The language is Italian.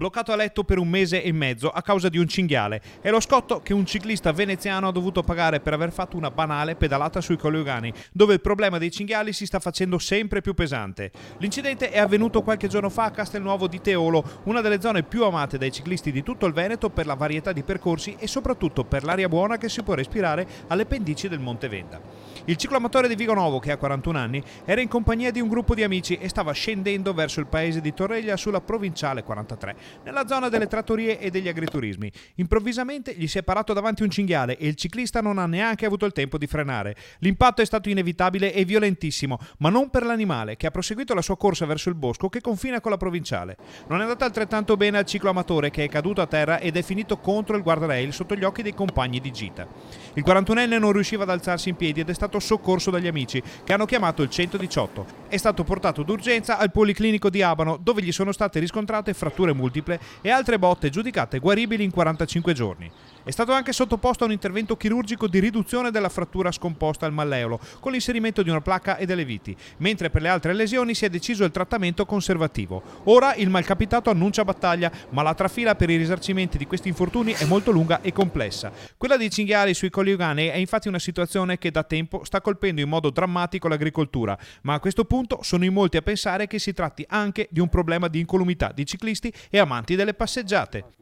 bloccato a letto per 1 mese e mezzo a causa di un cinghiale. È lo scotto che un ciclista veneziano ha dovuto pagare per aver fatto una banale pedalata sui Colli, dove il problema dei cinghiali si sta facendo sempre più pesante. L'incidente è avvenuto qualche giorno fa a Castelnuovo di Teolo, una delle zone più amate dai ciclisti di tutto il Veneto per la varietà di percorsi e soprattutto per l'aria buona che si può respirare alle pendici del Monte Venda. Il cicloamatore di Vigonovo, che ha 41 anni, era in compagnia di un gruppo di amici e stava scendendo verso il paese di Torreglia sulla provinciale 43, nella zona delle trattorie e degli agriturismi. Improvvisamente gli si è parato davanti un cinghiale e il ciclista non ha neanche avuto il tempo di frenare. L'impatto è stato inevitabile e violentissimo, ma non per l'animale, che ha proseguito la sua corsa verso il bosco che confina con la provinciale. Non è andata altrettanto bene al cicloamatore, che è caduto a terra ed è finito contro il guardrail sotto gli occhi dei compagni di gita. Il 41enne non riusciva ad alzarsi in piedi ed è stato soccorso dagli amici, che hanno chiamato il 118. È stato portato d'urgenza al Policlinico di Abano, dove gli sono state riscontrate fratture multiple e altre botte giudicate guaribili in 45 giorni. È stato anche sottoposto a un intervento chirurgico di riduzione della frattura scomposta al malleolo, con l'inserimento di una placca e delle viti, mentre per le altre lesioni si è deciso il trattamento conservativo. Ora il malcapitato annuncia battaglia, ma la trafila per i risarcimenti di questi infortuni è molto lunga e complessa. Quella dei cinghiali sui Colli Euganei è infatti una situazione che da tempo sta colpendo in modo drammatico l'agricoltura, ma a questo punto sono in molti a pensare che si tratti anche di un problema di incolumità di ciclisti e amanti delle passeggiate.